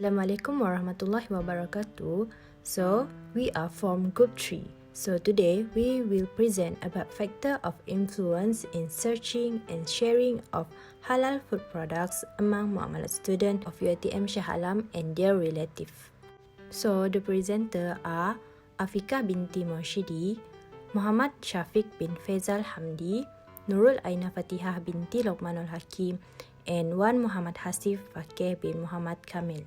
Assalamualaikum warahmatullahi wabarakatuh. So, we are from Group 3. So, today we will present about factor of influence in searching and sharing of halal food products among MUAMALAT students of UITM SHAH and their relative. So, the presenter are Afika binti Morshidi, Muhammad Syafiq bin Faizal Hamdi, Nurul Aina Fatihah binti Luqmanul Hakim, and Wan Muhammad Hasif Fakih bin Muhammad Kamil.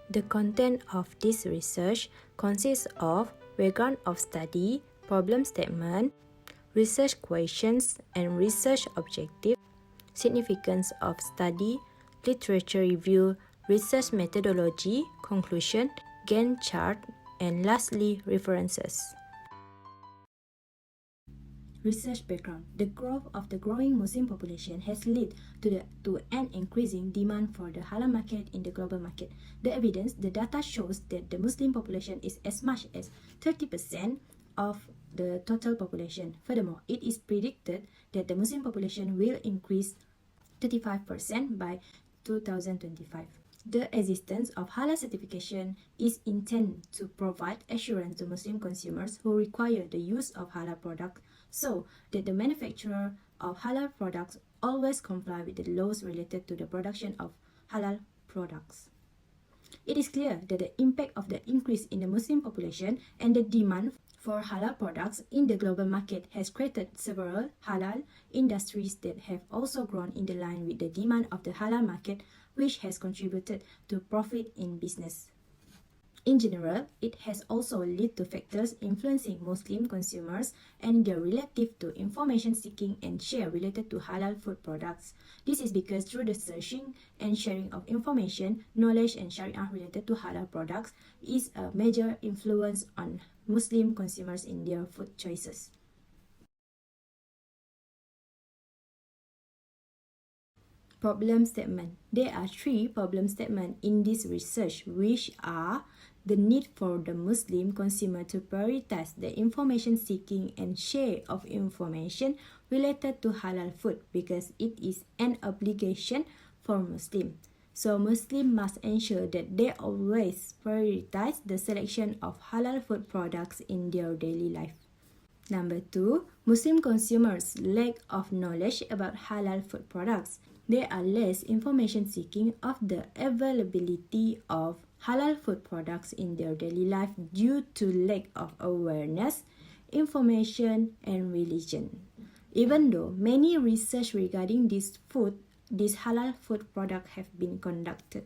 The content of this research consists of background of study, problem statement, research questions and research objective, significance of study, literature review, research methodology, conclusion, Gantt chart, and lastly, references. Research background. The growth of the growing Muslim population has led to an increasing demand for the halal market in the global market. The evidence, the data shows that the Muslim population is as much as 30% of the total population. Furthermore, it is predicted that the Muslim population will increase 35% by 2025. The existence of halal certification is intended to provide assurance to Muslim consumers who require the use of halal products so that the manufacturer of halal products always comply with the laws related to the production of halal products. It is clear that the impact of the increase in the Muslim population and the demand for halal products in the global market has created several halal industries that have also grown in the line with the demand of the halal market, which has contributed to profit in business. In general, it has also led to factors influencing Muslim consumers and their relative to information seeking and share related to halal food products. This is because through the searching and sharing of information, knowledge and Sharia related to halal products is a major influence on Muslim consumers in their food choices. Problem statement. There are 3 problem statements in this research, which are the need for the Muslim consumer to prioritize the information seeking and share of information related to halal food because it is an obligation for Muslim. So Muslim must ensure that they always prioritize the selection of halal food products in their daily life. Number 2, Muslim consumers' lack of knowledge about halal food products. There are less information seeking of the availability of halal food products in their daily life due to lack of awareness, information, and religion. Even though many research regarding these halal food products have been conducted.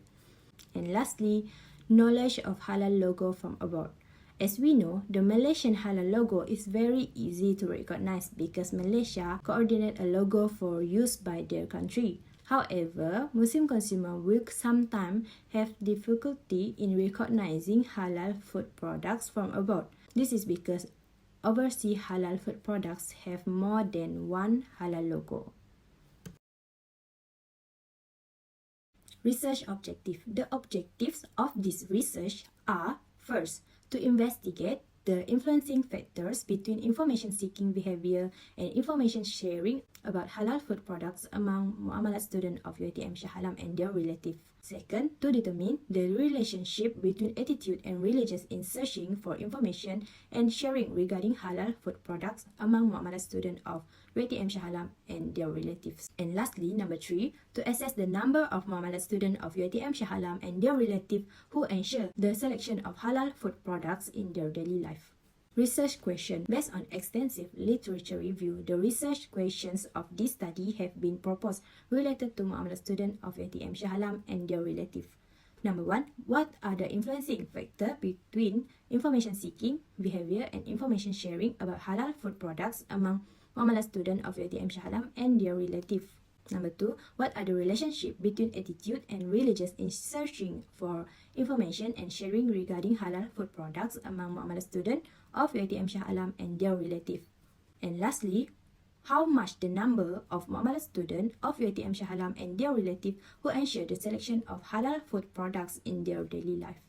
And lastly, knowledge of halal logo from abroad. As we know, the Malaysian halal logo is very easy to recognize because Malaysia coordinates a logo for use by their country. However, Muslim consumers will sometimes have difficulty in recognizing halal food products from abroad. This is because overseas halal food products have more than one halal logo. Research objective. The objectives of this research are: first, to investigate the influencing factors between information seeking behavior and information sharing about halal food products among MUAMALAT students of UITM SHAH and their relatives. Second, to determine the relationship between attitude and religions in searching for information and sharing regarding halal food products among MUAMALAT students of UITM SHAH and their relatives. And lastly, number 3, to assess the number of MUAMALAT students of UITM SHAH and their relatives who ensure the selection of halal food products in their daily life. Research question. Based on extensive literature review, the research questions of this study have been proposed related to MUAMALAT students of UITM SHAH and their relatives. Number 1, what are the influencing factors between information seeking behavior and information sharing about halal food products among MUAMALAT students of UITM SHAH and their relatives? Number 2, what are the relationship between attitude and religions in searching for information and sharing regarding halal food products among MUAMALAT students of UITM SHAH and their relatives? And lastly, how much the number of MUAMALAT students of UITM SHAH and their relatives who ensure the selection of halal food products in their daily life?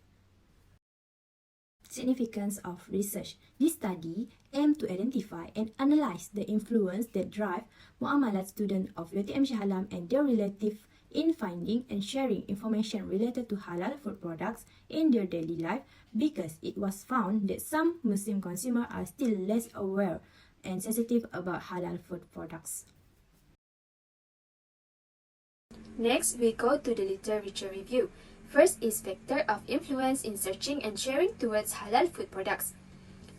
Significance of research. This study aimed to identify and analyze the influence that drive MUAMALAT students of UITM SHAH and their relatives in finding and sharing information related to halal food products in their daily life, because it was found that some Muslim consumers are still less aware and sensitive about halal food products. Next, we go to the literature review. First is factor of influence in searching and sharing towards halal food products.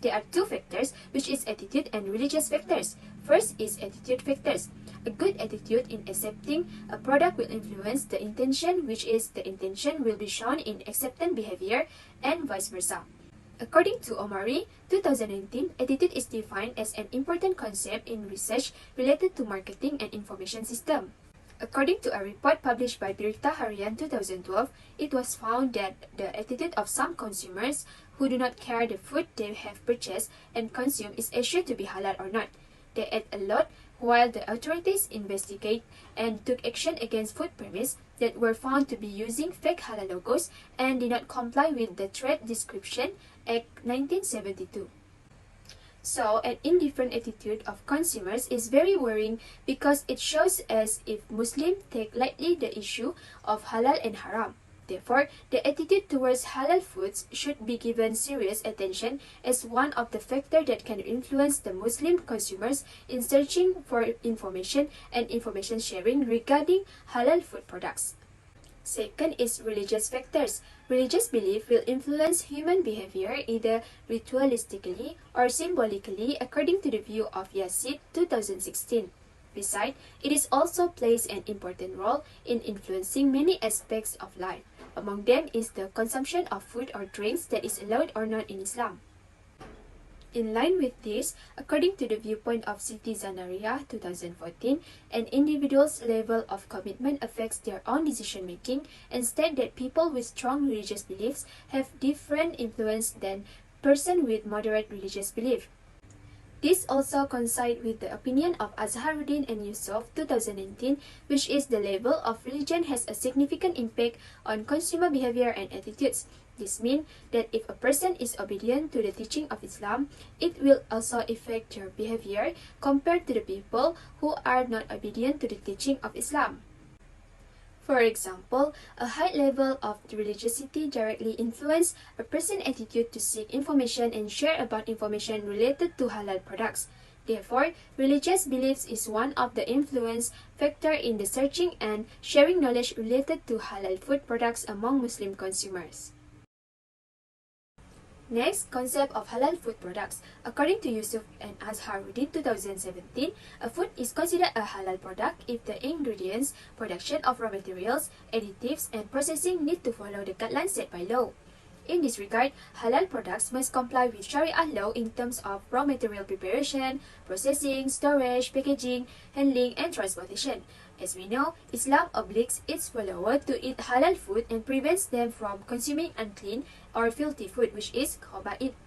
There are two factors, which is attitude and religious factors. First is attitude factors. A good attitude in accepting a product will influence the intention, which is the intention will be shown in acceptant behavior, and vice versa. According to Omari, 2019, attitude is defined as an important concept in research related to marketing and information system. According to a report published by Berita Harian 2012, it was found that the attitude of some consumers who do not care the food they have purchased and consume is assured to be halal or not. They ate a lot, while the authorities investigate and took action against food premise that were found to be using fake halal logos and did not comply with the Trade Description Act 1972. So, an indifferent attitude of consumers is very worrying because it shows as if Muslims take lightly the issue of halal and haram. Therefore, the attitude towards halal foods should be given serious attention as one of the factors that can influence the Muslim consumers in searching for information and information sharing regarding halal food products. Second is religious factors. Religious belief will influence human behavior either ritualistically or symbolically according to the view of Yazid 2016. Besides, it is also plays an important role in influencing many aspects of life. Among them is the consumption of food or drinks that is allowed or not in Islam. In line with this, according to the viewpoint of Siti Zanaria 2014, an individual's level of commitment affects their own decision-making and state that people with strong religious beliefs have different influence than person with moderate religious belief. This also coincides with the opinion of Azharuddin and Yusuf 2019, which is the level of religion has a significant impact on consumer behavior and attitudes. This means that if a person is obedient to the teaching of Islam, it will also affect their behavior compared to the people who are not obedient to the teaching of Islam. For example, a high level of religiosity directly influences a person's attitude to seek information and share about information related to halal products. Therefore, religious beliefs is one of the influence factor in the searching and sharing knowledge related to halal food products among Muslim consumers. Next, concept of halal food products. According to Yusuf and Azharuddin 2017, a food is considered a halal product if the ingredients, production of raw materials, additives, and processing need to follow the guidelines set by law. In this regard, halal products must comply with Sharia law in terms of raw material preparation, processing, storage, packaging, handling, and transportation. As we know, Islam obliges its followers to eat halal food and prevents them from consuming unclean or filthy food, which is khaba'ith.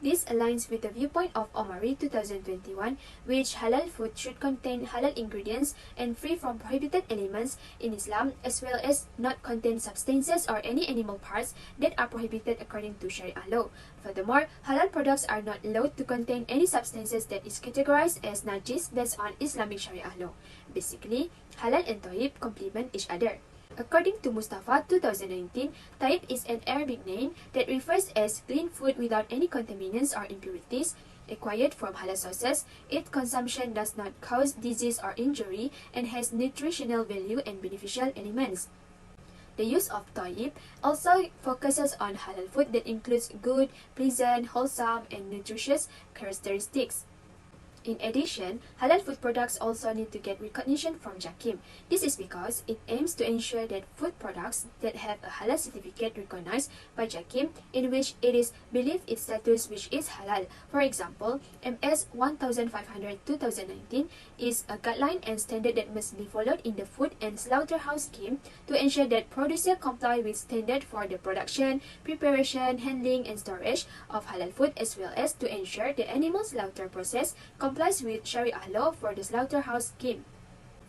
This aligns with the viewpoint of Omari 2021, which halal food should contain halal ingredients and free from prohibited elements in Islam, as well as not contain substances or any animal parts that are prohibited according to Sharia law. Furthermore, halal products are not allowed to contain any substances that is categorized as najis based on Islamic Sharia law. Basically, halal and tayyib complement each other. According to Mustafa 2019, tayyib is an Arabic name that refers as clean food without any contaminants or impurities, acquired from halal sources. Its consumption does not cause disease or injury and has nutritional value and beneficial elements. The use of tayyib also focuses on halal food that includes good, pleasant, wholesome, and nutritious characteristics. In addition, halal food products also need to get recognition from JAKIM. This is because it aims to ensure that food products that have a halal certificate recognized by JAKIM, in which it is believed its status which is halal. For example, MS 1500-2019 is a guideline and standard that must be followed in the Food and Slaughterhouse Scheme to ensure that producers comply with standard for the production, preparation, handling, and storage of halal food, as well as to ensure the animal slaughter process complies with Sharia law for the slaughterhouse scheme.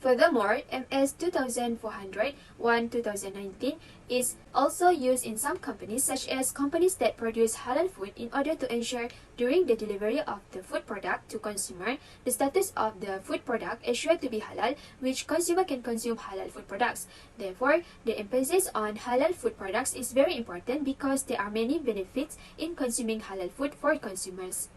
Furthermore, MS 2400-1/2019 is also used in some companies, such as companies that produce halal food, in order to ensure during the delivery of the food product to consumer, the status of the food product is sure to be halal, which consumer can consume halal food products. Therefore, the emphasis on halal food products is very important because there are many benefits in consuming halal food for consumers.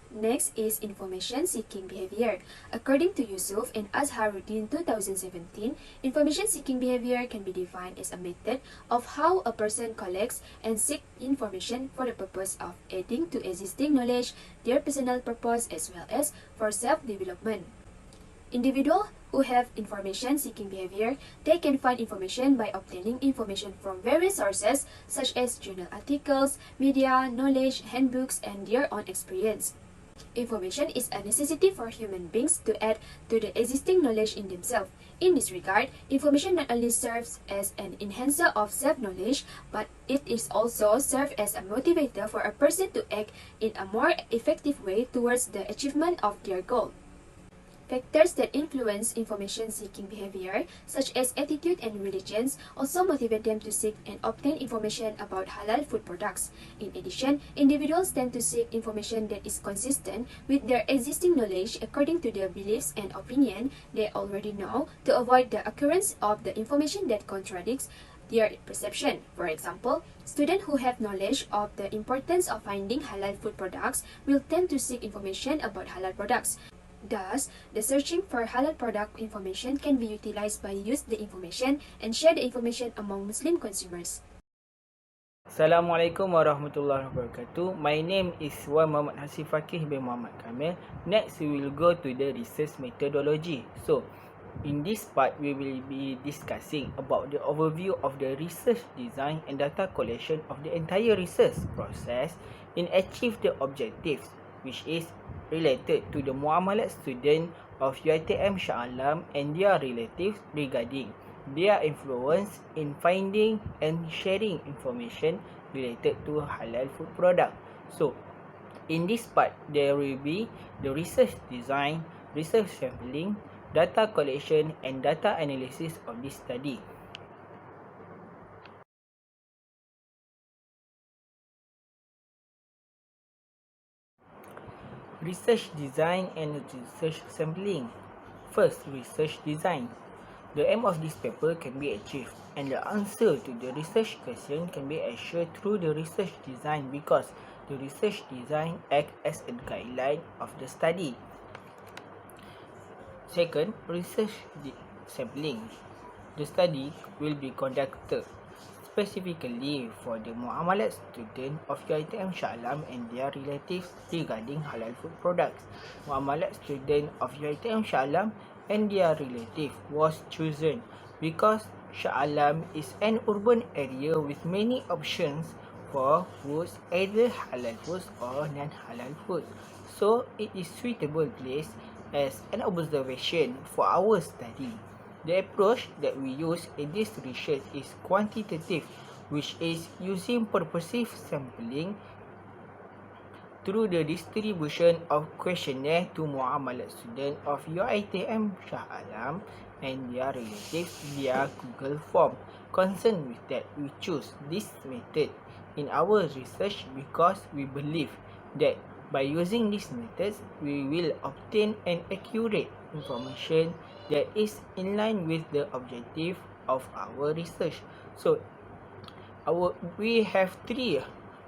Next is information-seeking behavior. According to Yusuf and Azharuddin 2017, information-seeking behavior can be defined as a method of how a person collects and seeks information for the purpose of adding to existing knowledge, their personal purpose, as well as for self-development. Individuals who have information-seeking behavior, they can find information by obtaining information from various sources such as journal articles, media, knowledge, handbooks, and their own experience. Information is a necessity for human beings to add to the existing knowledge in themselves. In this regard, information not only serves as an enhancer of self-knowledge, but it is also serves as a motivator for a person to act in a more effective way towards the achievement of their goal. Factors that influence information-seeking behavior, such as attitude and religions, also motivate them to seek and obtain information about halal food products. In addition, individuals tend to seek information that is consistent with their existing knowledge according to their beliefs and opinion they already know, to avoid the occurrence of the information that contradicts their perception. For example, students who have knowledge of the importance of finding halal food products will tend to seek information about halal products. Thus, the searching for halal product information can be utilized by use the information and share the information among Muslim consumers. Assalamualaikum warahmatullahi wabarakatuh. My name is Wan Muhammad Hasif Fakih bin Muhammad Kamil. Next, we will go to the research methodology. So, in this part, we will be discussing about the overview of the research design and data collection of the entire research process in achieve the objectives, which is related to the MUAMALAT student of UITM SHAH and their relatives regarding their influence in finding and sharing information related to halal food product. So, in this part, there will be the research design, research sampling, data collection and data analysis of this study. Research design and research sampling. First, research design. The aim of this paper can be achieved, and the answer to the research question can be assured through the research design, because the research design acts as a guideline of the study. Second, research sampling. The study will be conducted specifically for the MUAMALAT student of UITM SHAH and their relatives regarding halal food products. MUAMALAT student of UITM SHAH and their relative was chosen because SHAH is an urban area with many options for foods, either halal foods or non-halal food. So it is suitable place as an observation for our study. The approach that we use in this research is quantitative, which is using purposive sampling through the distribution of questionnaire to MUAMALAT students of UITM SHAH and their relatives via Google Form. Concerned with that, we choose this method in our research because we believe that by using these methods, we will obtain an accurate information that is in line with the objective of our research. So, we have three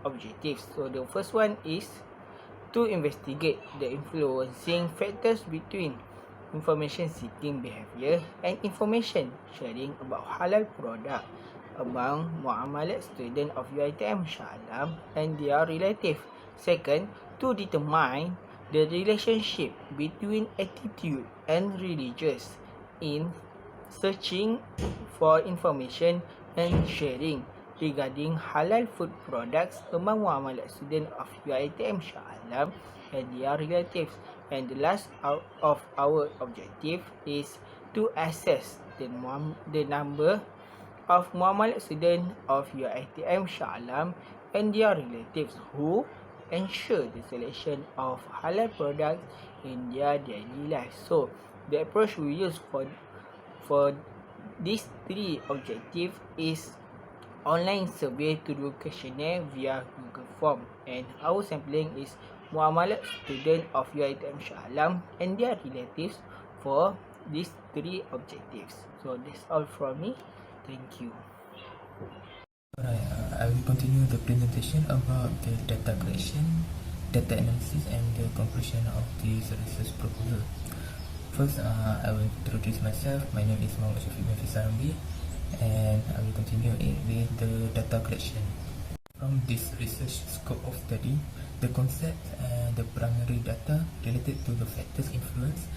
objectives. So, the first one is to investigate the influencing factors between information seeking behavior and information sharing about halal product among MUAMALAT student of UITM SHAH and their relative. Second, to determine the relationship between attitude and religious in searching for information and sharing regarding halal food products among MUAMALAT students of UITM SHAH and their relatives. And the last of our objective is to assess the number of MUAMALAT students of UITM SHAH and their relatives who ensure the selection of halal products in their daily life. So, The approach we use for these three objectives is online survey to do questionnaire via Google Form, and our sampling is MUAMALAT student of UITM SHAH and their relatives for these three objectives. So that's all from me. Thank you. Alright, I will continue the presentation about the data collection, data analysis, and the conclusion of this research proposal. First, I will introduce myself. My name is Muhammad Shafiq bin Fisarambi, and I will continue with the data collection. From this research scope of study, the concept and the primary data related to the factors influence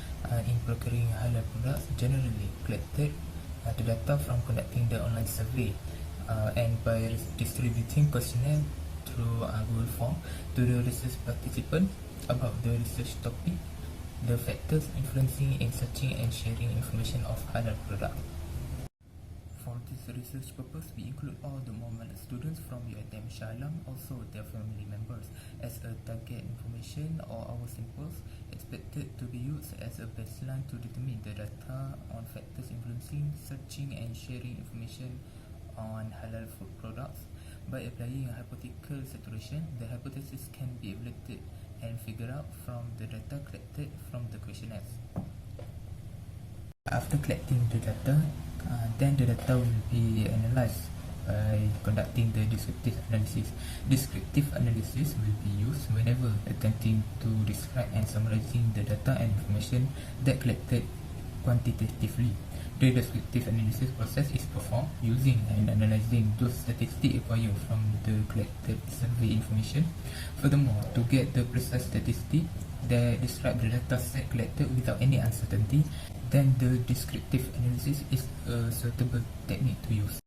in procuring halal products generally collected the data from conducting the online survey and by distributing questionnaire through Google Form to the research participants about the research topic, the factors influencing in searching and sharing information of halal products. For this research purpose, we include all the MUAMALAT students from UITM SHAH, also their family members, as a target information, or our samples expected to be used as a baseline to determine the data on factors influencing searching and sharing information on halal food products. By applying a hypothetical saturation, the hypothesis can be evaluated and figured out from the data collected from the questionnaires. After collecting the data, then the data will be analyzed by conducting the descriptive analysis. Descriptive analysis will be used whenever attempting to describe and summarizing the data and information that collected quantitatively. The descriptive analysis process is performed using and analyzing those statistics acquired from the collected survey information. Furthermore, to get the precise statistics that describe the data set collected without any uncertainty, then the descriptive analysis is a suitable technique to use.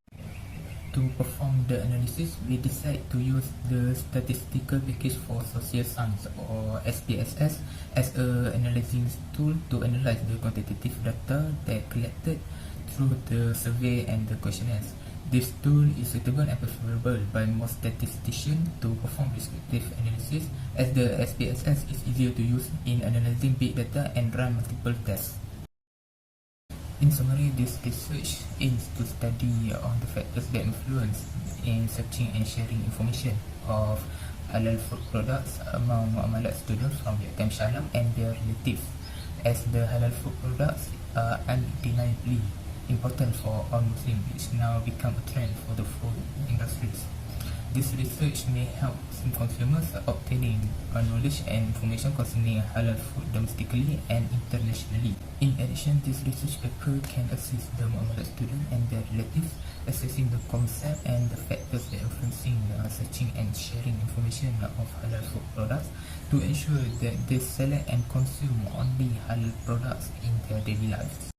To perform the analysis, we decide to use the Statistical Package for Social Science, or SPSS, as an analyzing tool to analyze the quantitative data that collected through the survey and the questionnaires. This tool is suitable and preferable by most statisticians to perform descriptive analysis, as the SPSS is easier to use in analyzing big data and run multiple tests. In summary, this research aims to study on the factors that influence in searching and sharing information of halal food products among MUAMALAT students from UITM SHAH and their relatives, as the halal food products are undeniably important for all Muslims, which now become a trend for the food industries. This research may help consumers obtaining knowledge and information concerning halal food domestically and internationally. In addition, this research paper can assist the MUAMALAT student and their relatives assessing the concept and the factors that influencing searching and sharing information of halal food products to ensure that they select and consume only halal products in their daily lives.